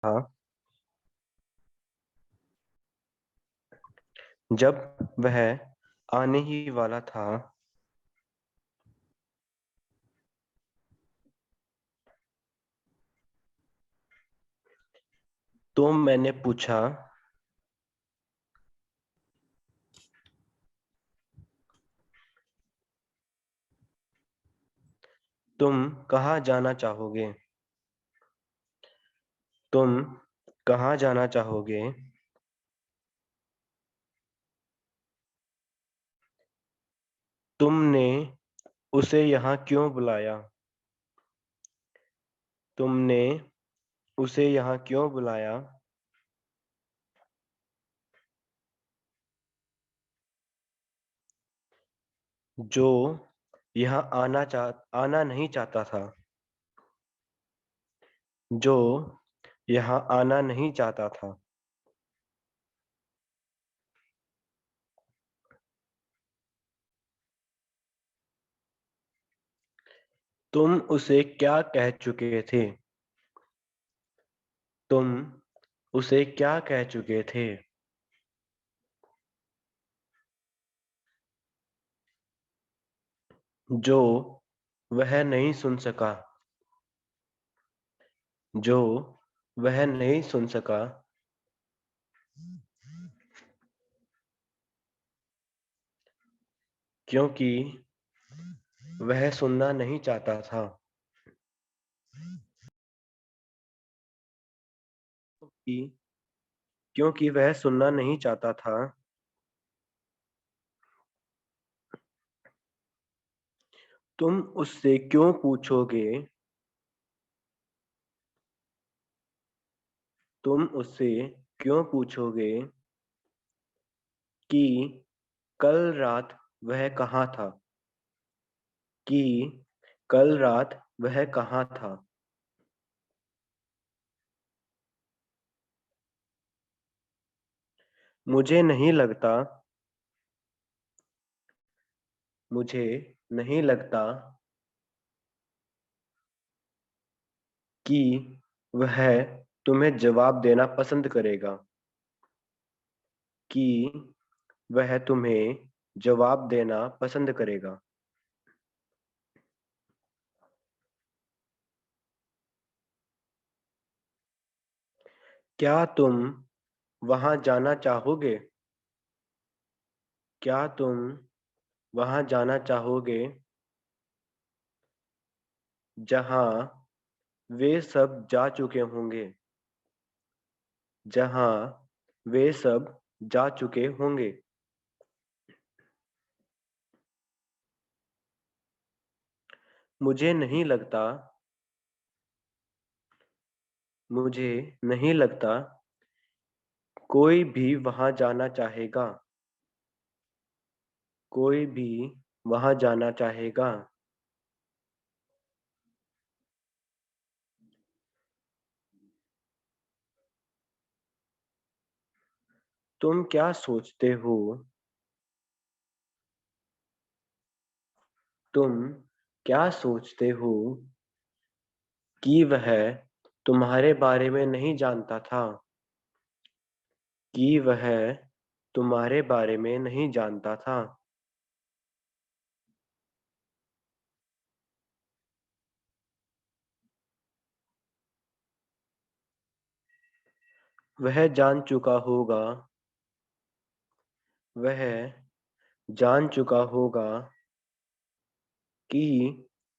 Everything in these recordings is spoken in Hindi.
था। जब वह आने ही वाला था, तो मैंने पूछा, तुम कहाँ जाना चाहोगे? तुम कहाँ जाना चाहोगे? तुमने उसे यहाँ क्यों बुलाया? तुमने उसे यहाँ क्यों बुलाया? जो यहाँ आना नहीं चाहता था। जो यहाँ आना नहीं चाहता था। तुम उसे क्या कह चुके थे? तुम उसे क्या कह चुके थे? जो वह नहीं सुन सका। जो वह नहीं सुन सका। क्योंकि वह सुनना नहीं चाहता था। क्योंकि क्योंकि वह सुनना नहीं चाहता था। तुम उससे क्यों पूछोगे? तुम उससे क्यों पूछोगे कि कल रात वह कहाँ था? कि कल रात वह कहाँ था? मुझे नहीं लगता। मुझे नहीं लगता कि वह तुम्हें जवाब देना पसंद करेगा। कि वह तुम्हें जवाब देना पसंद करेगा। क्या तुम वहां जाना चाहोगे? क्या तुम वहां जाना चाहोगे जहां वे सब जा चुके होंगे? जहां वे सब जा चुके होंगे। मुझे नहीं लगता। मुझे नहीं लगता कोई भी वहां जाना चाहेगा। कोई भी वहां जाना चाहेगा। तुम क्या सोचते हो? तुम क्या सोचते हो कि वह तुम्हारे बारे में नहीं जानता था? कि वह तुम्हारे बारे में नहीं जानता था। वह जान चुका होगा। वह जान चुका होगा कि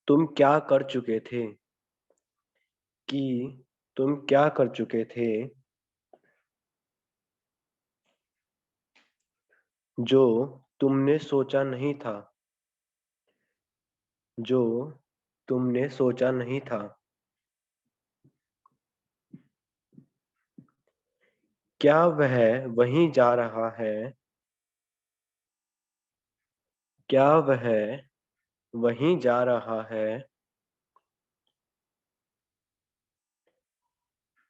तुम क्या कर चुके थे। कि तुम क्या कर चुके थे जो तुमने सोचा नहीं था। जो तुमने सोचा नहीं था। क्या वह वहीं जा रहा है? क्या वह वहीं जा रहा है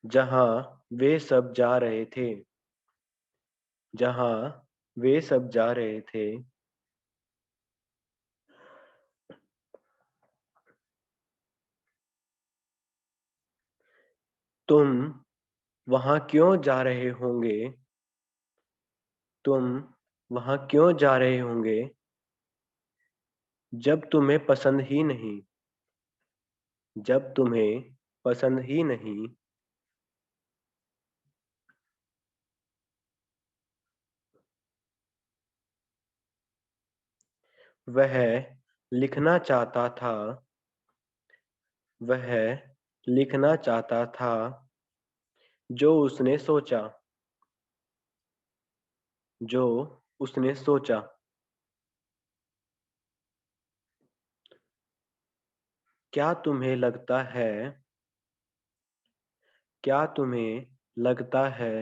जहां वे सब जा रहे थे? जहां वे सब जा रहे थे। तुम वहां क्यों जा रहे होंगे? तुम वहां क्यों जा रहे होंगे जब तुम्हें पसंद ही नहीं? जब तुम्हें पसंद ही नहीं। वह लिखना चाहता था। वह लिखना चाहता था जो उसने सोचा। जो उसने सोचा। क्या तुम्हें लगता है? क्या तुम्हें लगता है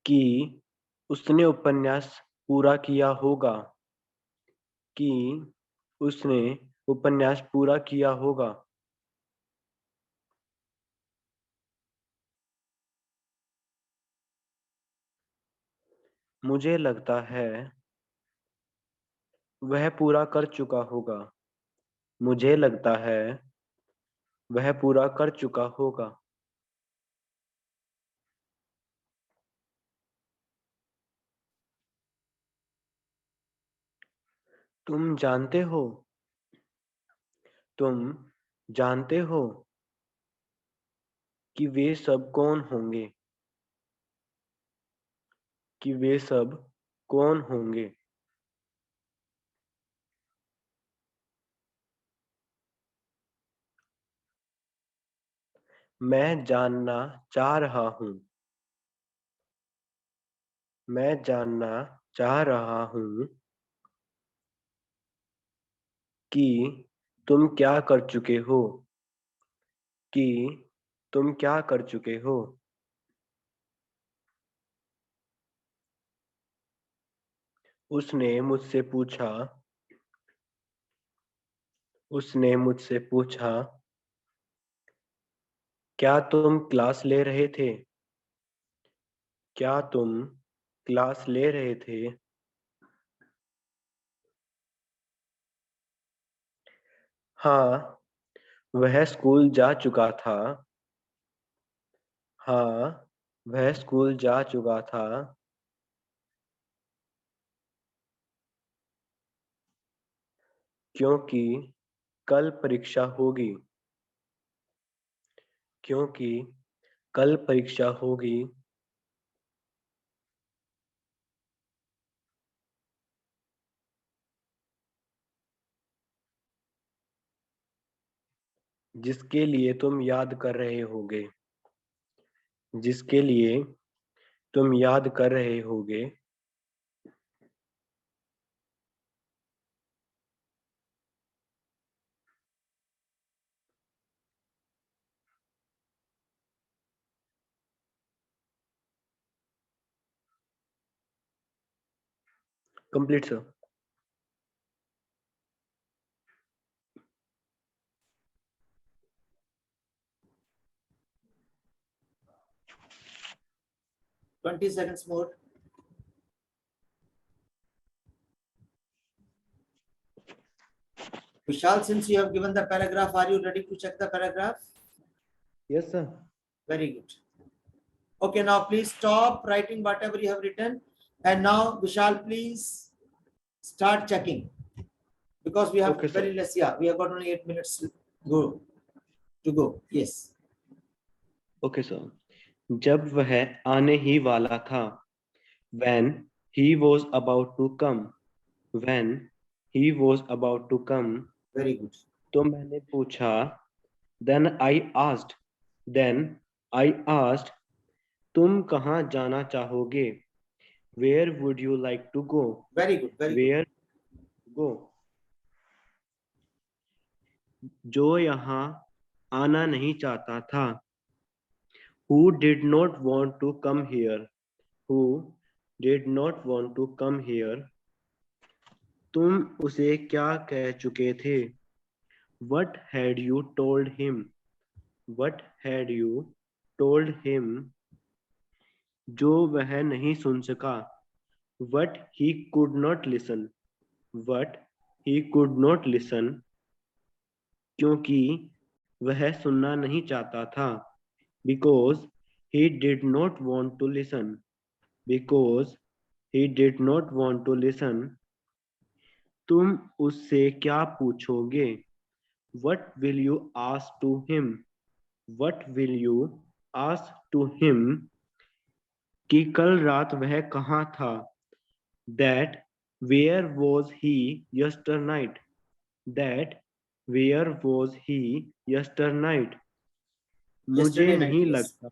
कि उसने उपन्यास पूरा किया होगा? कि उसने उपन्यास पूरा किया होगा? मुझे लगता है वह पूरा कर चुका होगा। मुझे लगता है वह पूरा कर चुका होगा। तुम जानते हो? तुम जानते हो कि वे सब कौन होंगे? कि वे सब कौन होंगे? मैं जानना चाह रहा हूँ। मैं जानना चाह रहा हूँ कि तुम क्या कर चुके हो। कि तुम क्या कर चुके हो। उसने मुझसे पूछा। उसने मुझसे पूछा, क्या तुम क्लास ले रहे थे? क्या तुम क्लास ले रहे थे? हाँ, वह स्कूल जा चुका था। हाँ, वह स्कूल जा चुका था। क्योंकि कल परीक्षा होगी। क्योंकि कल परीक्षा होगी। जिसके लिए तुम याद कर रहे होगे। जिसके लिए तुम याद कर रहे होगे। Complete sir. 20 seconds more. Vishal, since you have given the paragraph, are you ready to check the paragraph? Yes sir. Very good. Okay, now please stop writing whatever you have written. And now, Vishal, please start checking. Because we have Okay, very sir. less, yeah, we have got only 8 minutes to go. Yes. Okay sir. जब वह आने ही वाला था, when he was about to come, when he was about to come, Very good. तो मैंने पूछा, then I asked, then I asked, तुम कहाँ जाना चाहोगे? Where would you like to go? Very good. Very good. Where go? जो यहाँ आना नहीं चाहता था, who did not want to come here, who did not want to come here, तुम उसे क्या कह चुके थे? What had you told him? What had you told him? जो वह नहीं सुन सका। What he could not listen. What he could not listen. क्योंकि वह सुनना नहीं चाहता था। Because he did not want to listen. Because he did not want to listen. तुम उससे क्या पूछोगे? What will you ask to him? What will you ask to him? कि कल रात वह कहाँ था? That where was he yesterday night? That where was he yesterday night? मुझे Yesterday night, नहीं yes. लगता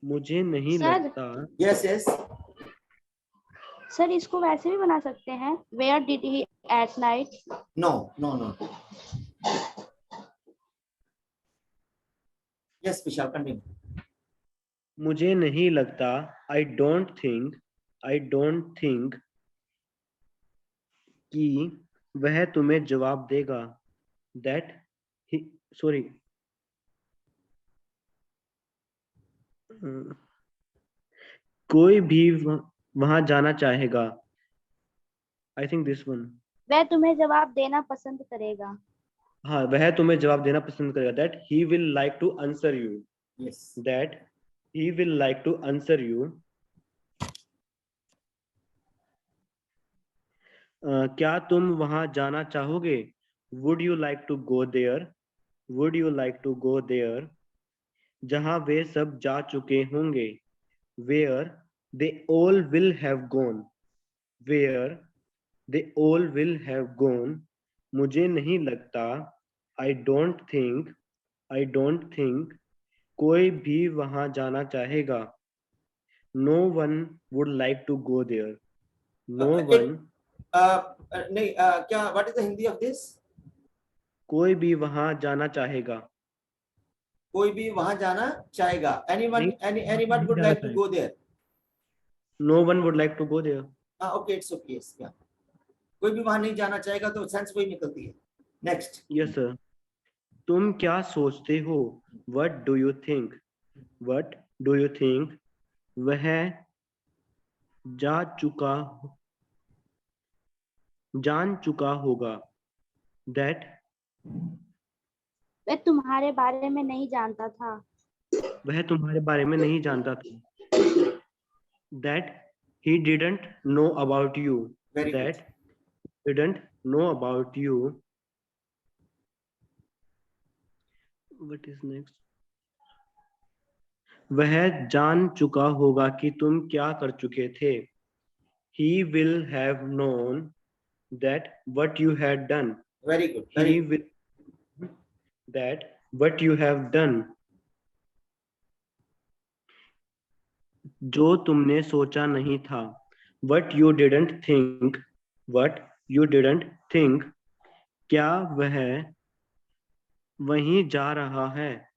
मुझे नहीं Sir. लगता Yes, yes. सर इसको वैसे भी बना सकते हैं, where did he at night. No, no, no. Yes, we shall continue. मुझे नहीं लगता I don't think कि वह तुम्हें जवाब देगा. That he sorry कोई भी वहां जाना चाहेगा. I think this one. वह तुम्हें जवाब देना पसंद करेगा. हाँ, वह तुम्हें जवाब देना पसंद करेगा. That he will like to answer you. Yes. That he will like to answer you. क्या तुम वहां जाना चाहोगे? Would you like to go there? Would you like to go there? जहां वे सब जा चुके होंगे. Where they all will have gone. Where they all will have gone. मुझे नहीं लगता I don't think कोई भी वहां जाना चाहेगा. No one would like to go there. No one नहीं, क्या, what is the Hindi of this? कोई भी वहां जाना चाहेगा. कोई भी वहां जाना चाहेगा. Anyone, नहीं, anyone would नहीं like to जाना go there. No one would like to go there. Okay, it's okay. Yes, yeah. कोई भी वहां नहीं जाना चाहेगा तो सेंस वही निकलती है. Next. Yes sir. तुम क्या सोचते हो? What do you think? What do you think? वह जान चुका होगा. That वह तुम्हारे बारे में नहीं जानता था. वह तुम्हारे बारे में नहीं जानता था. That he didn't know about you. Very That good. didn't know about you. What is next? वह जान चुका होगा कि तुम क्या कर चुके थे. He will have known that what you had done. Very good. He Very good. will that what you have done. जो तुमने सोचा नहीं था. What you didn't think. What you didn't think. क्या वह वहीं जा रहा है?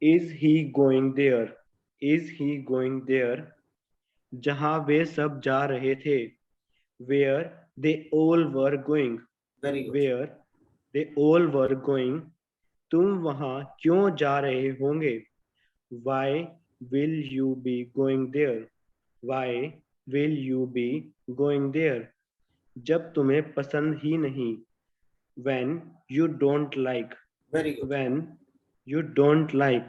Is he going there? Is he going there? जहां वे सब जा रहे थे. Where they all were going. Very good. Where they all were going. तुम वहां क्यों जा रहे होंगे? Why will you be going there? Why will you be going there? जब तुम्हें पसंद ही नहीं. When you don't like. Very good. When you don't like.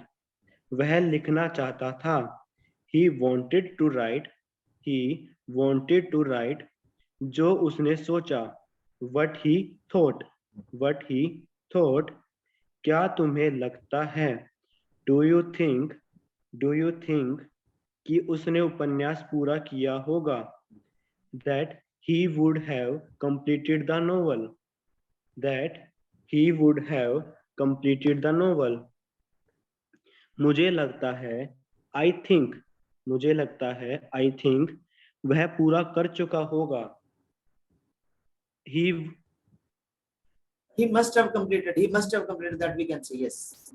वह लिखना चाहता था. He wanted to write. He wanted to write. जो उसने सोचा. What he thought. What he thought. क्या तुम्हें लगता है? Do you think कि उसने उपन्यास पूरा किया होगा? That he would have completed the novel. That he would have completed the novel. मुझे लगता है I think वह पूरा कर चुका होगा. He must have completed. He must have completed, that we can say. Yes.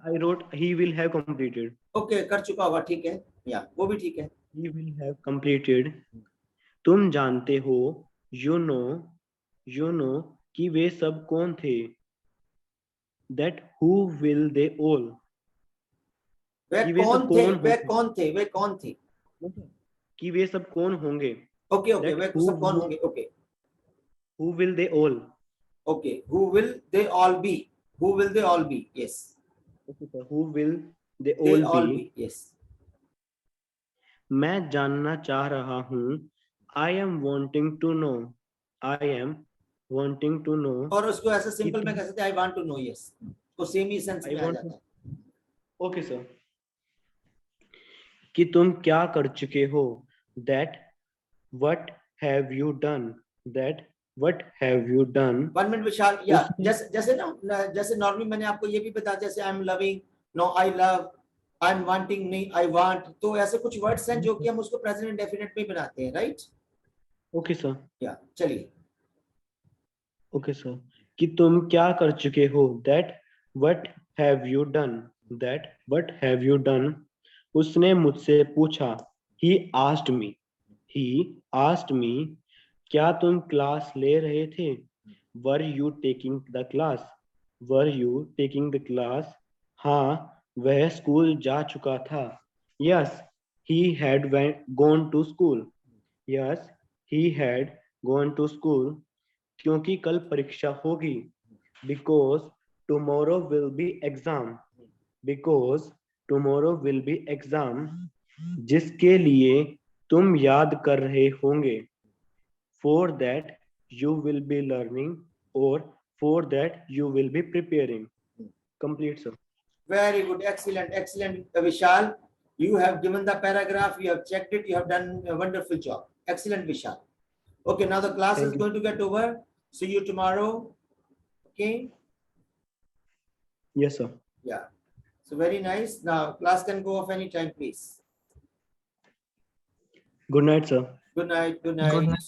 I wrote he will have completed. Okay, कर चुका होगा. ठीक है. Yeah, वो भी ठीक है. He will have completed. तुम जानते हो. You know कि वे सब कौन थे. That who will they all. वे कि वे सब कौन थे? कौन वे होंगे. कौन थे? वे कौन थे? कि वे सब कौन होंगे. Okay, okay. That way who सब कौन will- होंगे? Okay. Who will they all. Okay. Who will they all be? Who will they all be? Yes. Okay, sir. Who will they They'll all all be. be. Yes. मैं जानना चाह रहा हूँ. I am wanting to know. I am wanting to know. और उसको ऐसे सिंपल तुम- में कह सकते हैं, I want to know. Yes. तो सेम ही सेंस I में आ want जाता है. Okay sir. कि तुम क्या कर चुके हो. That what have you done. That what have you done. 1 minute विशाल. या उसने- जैसे नॉर्मली मैंने आपको ये भी बताया, जैसे I am loving, no I love, I am wanting नहीं आई वांट. तो ऐसे कुछ वर्ड्स हैं जो कि हम उसको प्रेजेंट इंडेफिनिट में बनाते हैं. राइट. Okay sir. या चलिए. Okay sir. कि तुम क्या कर चुके हो. That what have you done. That what have you done. उसने मुझसे पूछा. He asked me. He asked me. क्या तुम क्लास ले रहे थे. Were you taking the class. Were you taking the class. हाँ वह स्कूल जा चुका था. Yes he had gone to school. Yes he had gone to school. क्योंकि कल परीक्षा होगी. Because tomorrow will be exam. Because tomorrow will be exam. जिसके लिए तुम याद कर रहे होंगे. For that you will be learning or for that you will be preparing. Complete sir. Very good. Excellent. Excellent, Vishal. You have given the paragraph. You have checked it. You have done a wonderful job. Excellent, Vishal. Okay, now the class is going to get over. See you tomorrow. Okay. Yes sir. Yeah. So very nice. Now class can go off anytime, please. Good night sir. Good night. Good night. Good night.